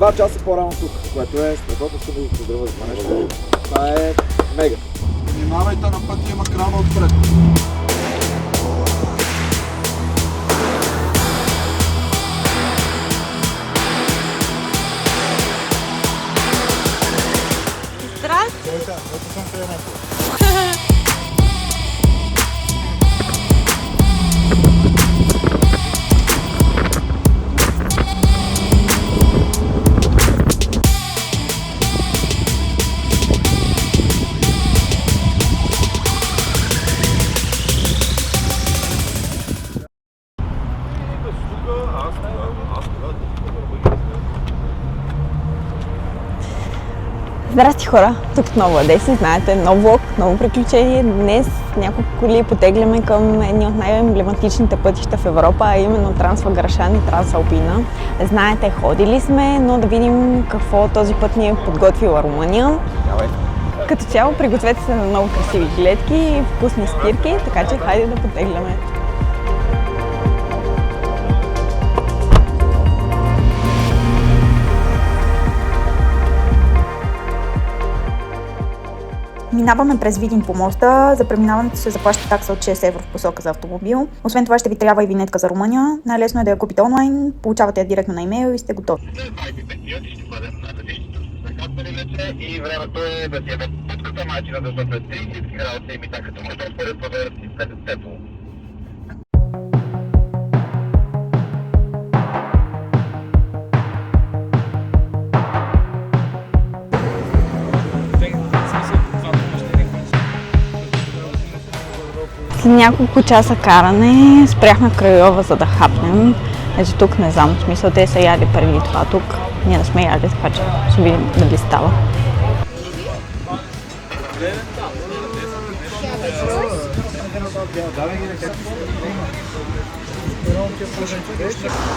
2 часа по-рано тук, което е страхотно, искам да ви поздравя за това нещо. Това е мега. Внимавайте, на път има крана отпред. Здрасти! Ето съм приемато. Здрасти хора! Тук отново Одеса, знаете, нов влог, ново приключение. Днес няколко коли потегляме към едни от най-емблематичните пътища в Европа, а именно Трансваграшан и Трансалпина. Знаете, ходили сме, но да видим какво този път ни е подготвила Румъния. Като цяло пригответе се на много красиви гледки и вкусни спирки, така че хайде да потегляме. Минаваме през Видин по моста. За преминаването се заплаща такса от 6 евро в посока за автомобил. Освен това ще ви трябва и винетка за Румъния. Най-лесно е да я купите онлайн, получавате я директно на имейл и сте готови. И времето е да си е путката мачина, защото е 30 градуса и ми така като мотор според подаръци след тепло. След няколко часа каране спряхме в Крайова, за да хапнем. Ето тук не знам, в смисъл те са яли преди това тук. Ние не сме яли, така че ще видим дали става.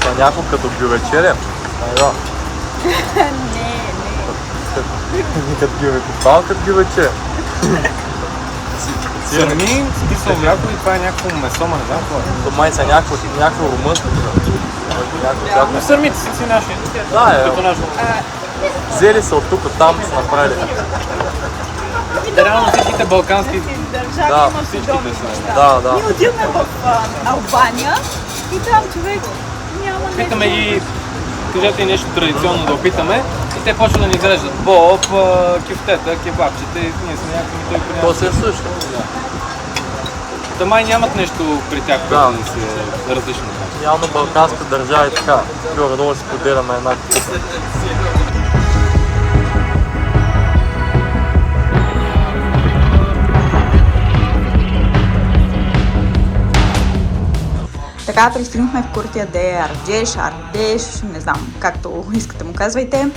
Това някакво като бювечеря? Не. Като бювекопал, като бювечеря. Сърни, смисъл мляко и това е някакво месо, ма не знам какво е. То май са някакво румънско. Но сърмите си наши. Да, като нашо. взели са от тук, оттам са направили. Реално всичките балкански Да, всичките са. Да. Ние отиваме в Албания и там човек няма нещо. Питаме ги, кажете и нещо традиционно да опитаме. И те почват да ни изреждат боб, кюфтета, кебабчета и ние сме някакви той То приема. се е също. Да май нямат нещо при тях, което да си е различно. Явно балканска държава и така. Горе-долу си поделяме една купа. Така пристигнахме в Куртия де Арджеш, Ардеш, не знам както искате му казвайте.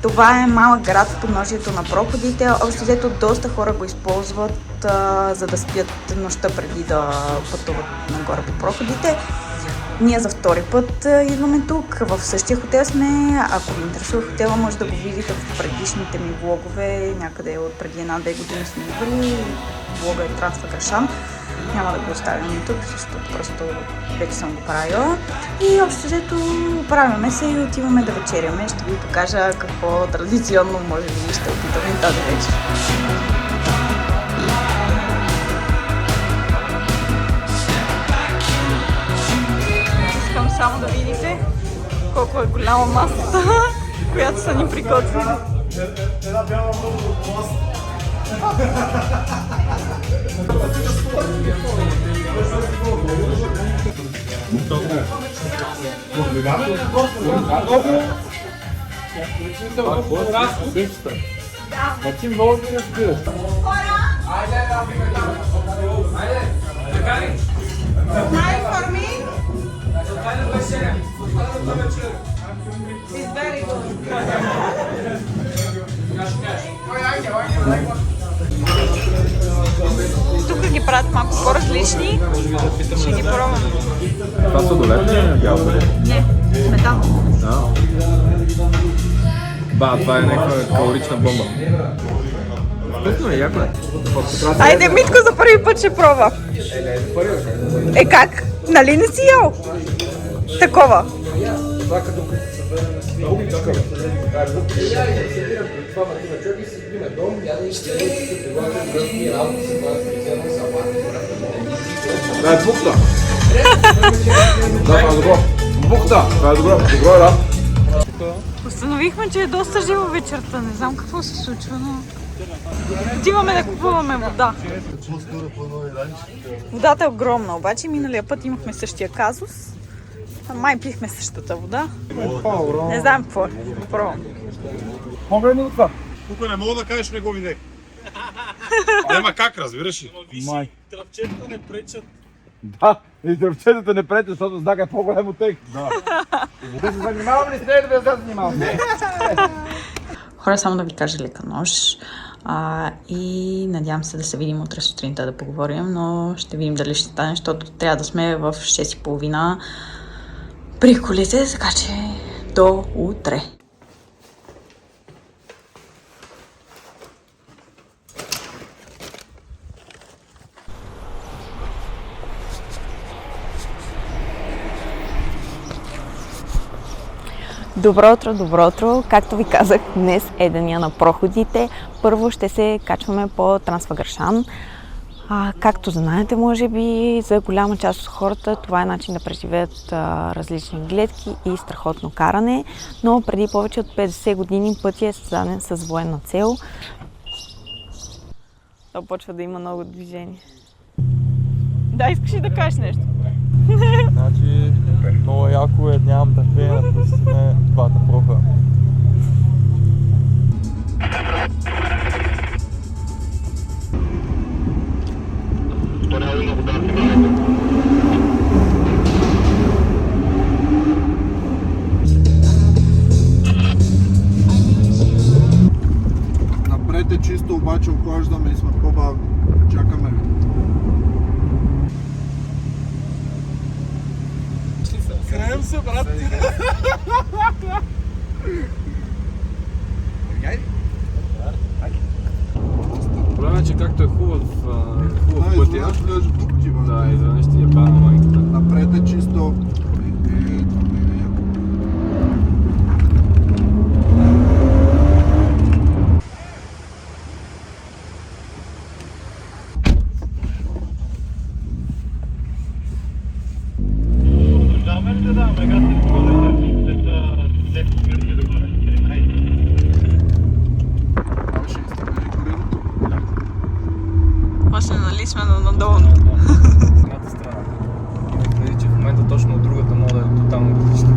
Това е малък град в подножието на проходите. Общо взето доста хора го използват за да спят нощта преди да пътуват нагоре по проходите. Ние за втори път идваме тук, в същия хотел сме. Ако ви интересува хотела, може да го видите в предишните ми влогове. Някъде от преди 1-2 години сме идвали. Влога е Трансваграшан. Няма да го оставим тук, защото просто вече съм го правила. И общо взето оправяме се и отиваме да вечеряме. Ще ви покажа какво традиционно може би ще опитаме тази вечер. Искам само да видите колко е голяма масата, която са ни приготвили. Една бяла много власт. Ти много ги разбираш. Тук ги правят малко по-различни. Ще ги пробвам. Това са долетни бяло? Не, сметана. Ба, това е някаква калорична бомба. Вкусно е, яко е. Айде, Митко за първи път ще пробва. Как? Нали не си ял? Такова. Чака докато се събере на свинка. Много искам. Това Мартина човек и си спиме дом, яде и ще се прилагат връзни работи, се бъдат специално за Това е бухта. Това е добро. Бухта. Това е добро. Добро е, да. Установихме, че е доста живо вечерта. Не знам какво се случва, но... Отиваме да купуваме вода. Водата е огромна, обаче миналия път имахме същия казус. Май пихме същата вода. Не знам какво е. Пробвам. Погледни от това. Тук не мога да кажеш, не го видех. Няма как, разбираш ли? Май. Тръпчетата не пречат. Да, и тръпчетата не пречат, защото знака е по-голям от тех. Да. Да се занимавам ли с нея, да се занимавам? Хора, само да ви кажа лека нощ. И надявам се да се видим утре сутринта да поговорим, но ще видим дали ще стане, защото трябва да сме в 6:30 при колите, така че до утре. Добро утро, добро утро! Както ви казах, днес е деня на проходите. Първо ще се качваме по Трансвагършан. Както знаете, може би, за голяма част от хората това е начин да преживеят различни гледки и страхотно каране, но преди повече от 50 години пътя е създаден с военна цел. То почва да има много движение. Да, искаш ли да кажеш нещо? Значи, много яко е, нямам търпение да пуснем двата проха. Напред е чисто, обаче охлаждаме и сме по-бавни. Чакаме ви. Краем се, брат! Проблемът е, че както е хубав пътя, изведнъж влезеш в дупки, бе. да, изведнъж ти е бавна майката. Напред е чисто. После нали сме надолу. Едната страна. Имах преди, че в момента точно от другата мога да е тотално различна.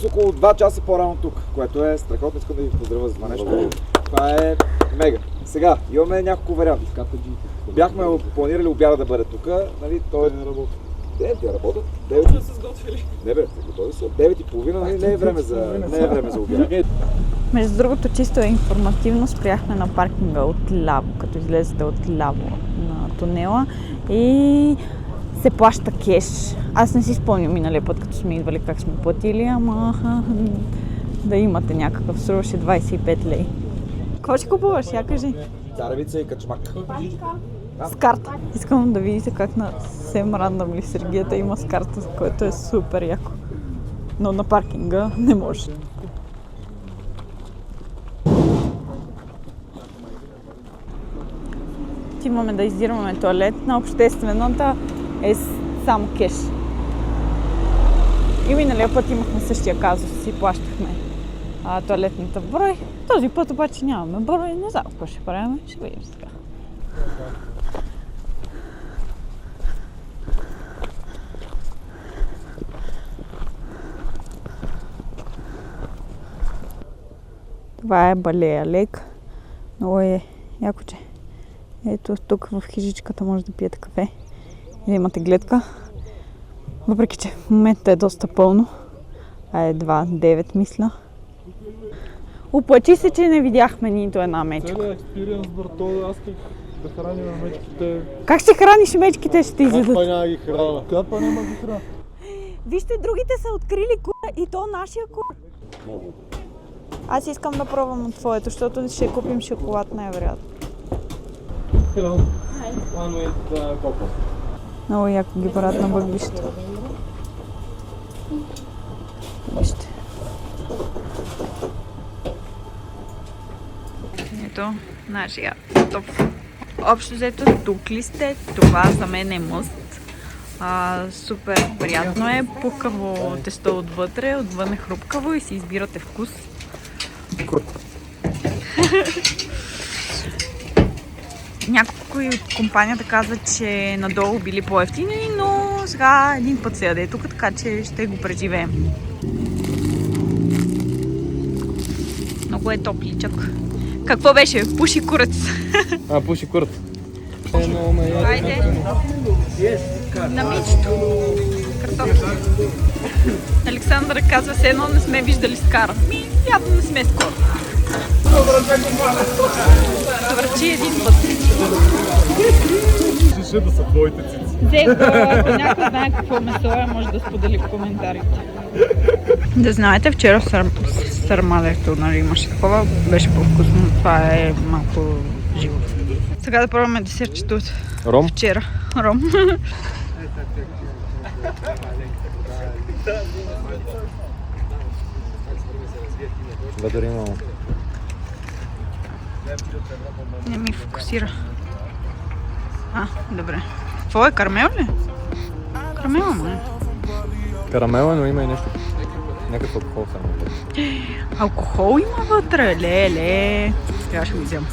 Около 2 часа по-рано тук, което е страхотно. Искам да ви поздравя за това нещо. Това е мега. Сега, имаме няколко варианти. Бяхме планирали обяда да бъде тук, нали, той не работи. Те работят. 9 са сготвили. Не бе, готови са. 9:30, нали, не е време за обяд. Между другото, чисто е информативно, спряхме на паркинга от ляво, като излезете от ляво на тунела и се плаща кеш. Аз не си спомням миналия път, като сме идвали как сме платили, ама да имате някакъв, струваше 25 лей. Какво ще купуваш? Я кажи. Царевица и качмак. С карта. Искам да видите как на Сем Рандъмли в Сергията има с карта, което е супер яко. Но на паркинга не може. Имаме да издирваме туалет, на обществената е само кеш. И миналия път имахме същия казус, си плащахме туалетната брой. Този път обаче нямаме брой, не знам какво ще правим, ще видим сега. Това е Балея лек. Много е яко, че ето тук в хижичката може да пиете кафе и да имате гледка. Въпреки, че в момента е доста пълно. Едва 9 мисля. Оплачи се, че не видяхме нито една мечка. Целият експириенс, брато, аз как да храним на мечките. Как ще храниш мечките, ще изядат? Аз па няма ги храна. Как па няма ги храна? Вижте, другите са открили кура и то нашия кур. Аз искам да пробвам от твоето, защото ще купим шоколад най-вероятно. Hello. One with cocoa. Много яко ги правят на бъглища. Вижте. Ето нашия топ. Общо взето тук ли сте? Това за мен е мъст. Супер приятно е. Пукаво тесто отвътре, отвън е хрупкаво и си избирате вкус. Някой от компанията казва, че надолу били по-евтини, но сега един път се яде тук, така че ще го преживеем. Много е топличък. Какво беше? Пуши курец. Пуши курец. Хайде. На мичето. Картофи. Александър казва, все едно не сме виждали скара. Явно не сме скоро. Свърчи един път. Ще да са твоите цици. Ако някой знае какво месо е, може да сподели в коментарите. Да знаете, вчера сармалехто, нали, имаше такова, беше по-вкусно, това е малко живо. Сега да пробваме десертчето от Ром? вчера. Ром. Бъдър имало. Не ми фокусира. Добре. Това е карамел ли? Карамела му е. Карамела, но има и нещо. Някакъв алкохол само. Алкохол има вътре, леле. Сега ще го взема.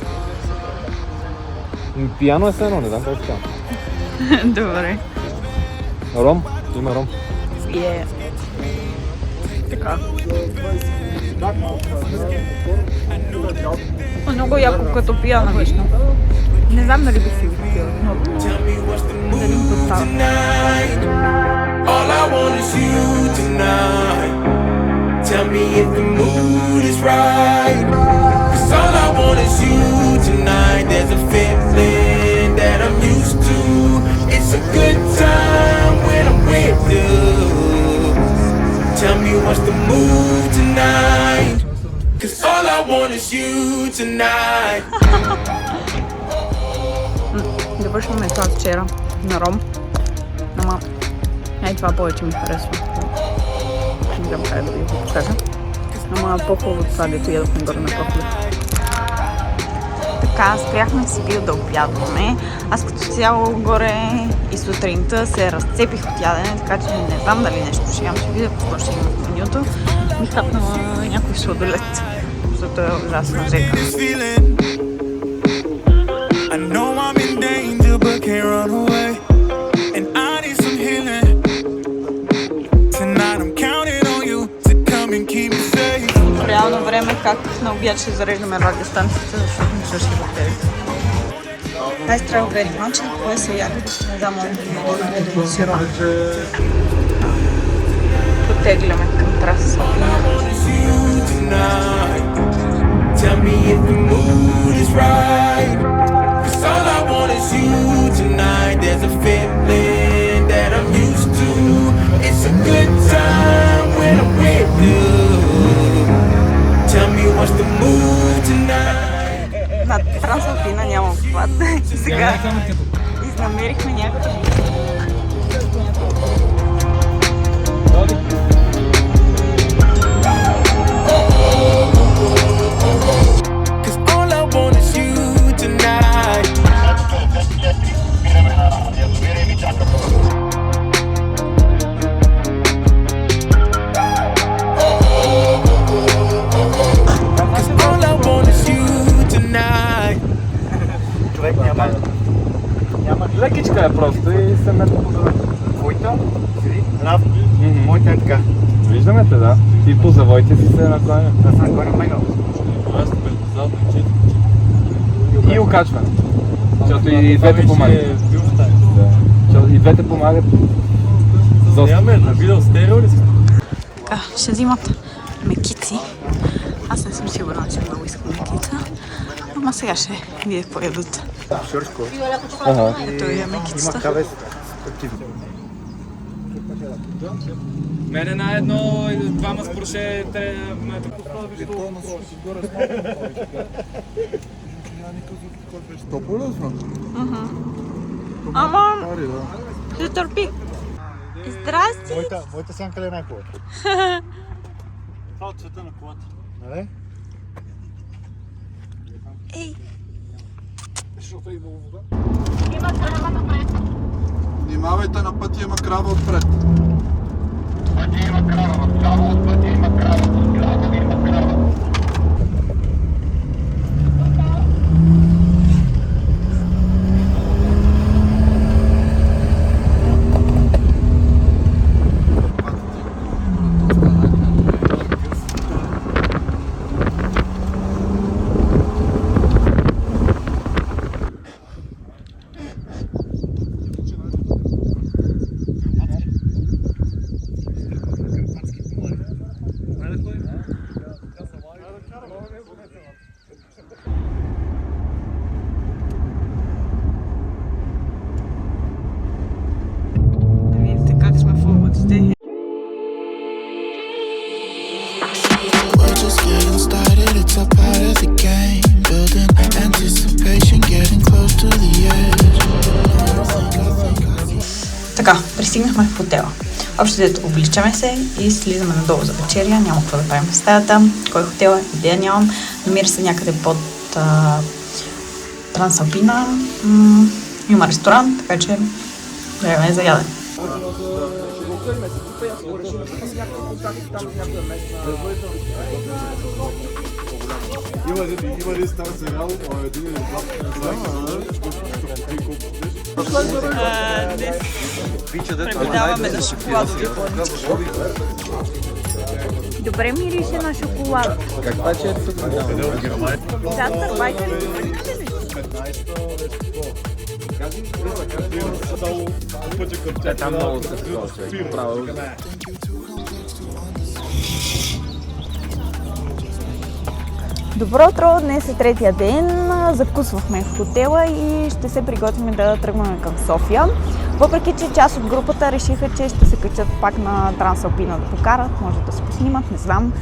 Пияно е сено, не знам как ще. Добре. Ром? Има ром. Така. Много яко като пияна вишна. Не знам дали би си го пила, но дали ми достава. All I want is you tonight. Tell me if the mood is right. 'Cause all I want is you tonight. There's a feeling that I'm used to. It's a good time when I'm with you. Tell me what's the move tonight. 'Cause all I want is you tonight. Довършваме това вчера на ром. Ама това повече ми харесва. Не знам как да ви го покажа. Ама по-хубаво това, дето ядохме горе на по-хубаво. Така, спряхме си бил да обядваме. Аз като цяло горе и сутринта се разцепих от ядене, така че не знам дали нещо ще ям. Ще видя какво ще има в менюто. Ми хапнала някой сладолет, защото е ужасно жека. I know I'm in danger but can't run away. And I need some healing. Tonight I'm counting on you to come and keep me safe. В реално време как на обяд ще зареждаме радиостанцията, защото не слушай бактериите. Аз трябва да very much. Кое се яде? Не знам, мога да го сира. Потегляме към траса. Tell me if the mood is right. 'Cause all I want is you tonight. There's a feeling that I'm used to. It's a good time when I'm with you. Tell me what's the mood tonight. На Трансалпина няма обхват. И сега изнамерихме някакъв. Cause all I want is you tonight. enough. Моята е така. Виждаме те, да. Ти по завоите си се накланя. Аз съм накланя мега. Аз сте предпознавам и окачване. Защото и двете помагат. И двете помагат. Нямаме на видео стерео ли си? Така, ще взимат мекици. Аз не съм сигурна, че много искам мекица. Ама сега ще видя какво ядат. Шуршко. Ето е мекицата. Има кавес. Мене на едно, двама с Порше, Ама, ще търпи. Здрасти! Моята сянка ли е най-хубава? Това от цвета на колата. Нали? Ей! Внимавайте, на пътя има крава отпред. Така, пристигнахме в хотела. Общо дето обличаме се и слизаме надолу за вечеря. Няма какво да правим в стаята. Кой хотел е? Идея нямам. Намира се някъде под Трансалпина. Има ресторант, така че време е за ядене. Има ли стар сериал? Един или два? Предаваме за шоколадови планички. Добре мирише на шоколад. Каква че е тук? Гастарбайтер. Там много се случва. Право. Добро утро! Днес е третия ден. Закусвахме в хотела и ще се приготвим да тръгваме към София. Въпреки че част от групата решиха, че ще се качат пак на Трансалпина да покарат, може да се поснимат, не знам.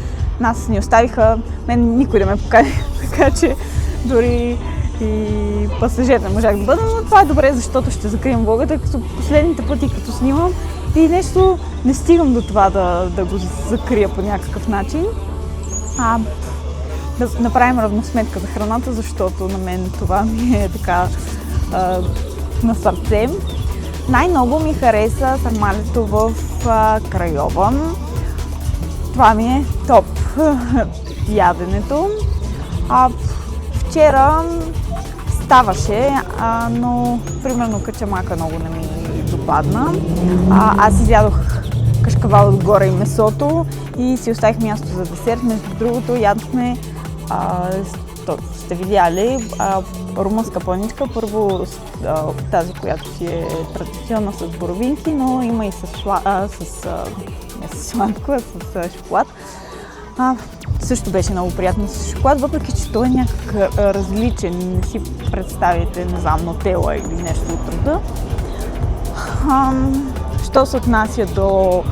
Нас ни оставиха, мен никой да ме покани, така че дори и пасажир не можах да бъда, но това е добре, защото ще закрием влога, тъй като последните пъти като снимам и нещо не стигам до това да го закрия по някакъв начин. Да направим равносметка за храната, защото на мен това ми е така на сърце. Най-много ми хареса сармалето в Крайова. Това ми е топ яденето. Вчера ставаше, но примерно качамака много не ми допадна. Аз изядох кашкавал отгоре и месото и си оставих място за десерт. Между другото ядохме, сте видяли, румънска планичка. Първо тази, която си е традиционна с боровинки, но има и с шоколад. Също беше много приятно с шоколад, въпреки че той е някак различен. Не си представите, не знам, нутела или нещо от рода. Що се отнася до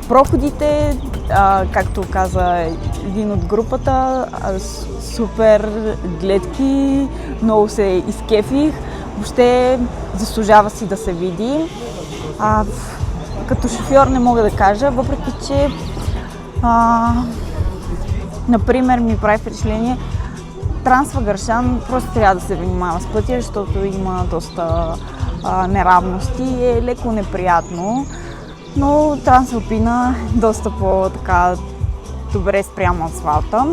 проходите, както каза един от групата, супер гледки, много се изкефих. Въобще заслужава си да се види. Като шофьор не мога да кажа, въпреки че например ми прави впечатление Трансвагършан, просто трябва да се внимава с пътя, защото има доста неравности и е леко неприятно, но Трансалпина е доста по-така добре спрямо асфалта.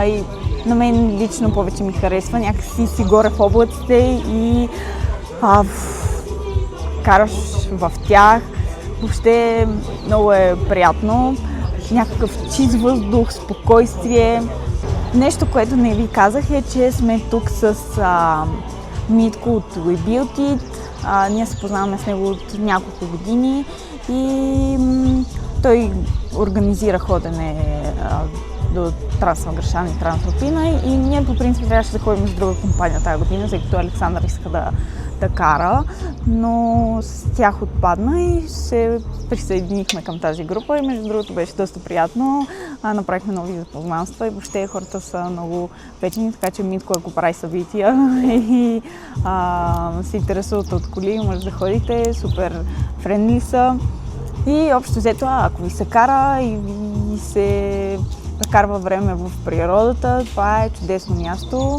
И на мен лично повече ми харесва, някакси си горе в облаците и караш в тях. Въобще много е приятно. Някакъв чист въздух, спокойствие. Нещо, което не ви казах е, че сме тук с Митко от WeBuilt. Ние се познаваме с него от няколко години и той организира ходене до Трансфа Грашан и Трансалпина и ние по принцип трябваше да ходим с друга компания тази година, тъй като Александър иска да кара, но с тях отпадна и се присъединихме към тази група и между другото беше доста приятно. Направихме нови запознанства и въобще хората са много печени, така че Митко, ако прави събития и се интересуват от коли, може да ходите, супер френдли са. И общо взето, ако ви се кара и се прекарва време в природата, това е чудесно място.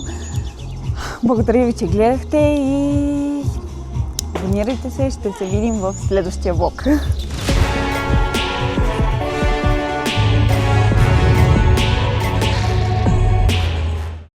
Благодаря ви, че гледахте и абонирайте се, ще се видим в следващия влог.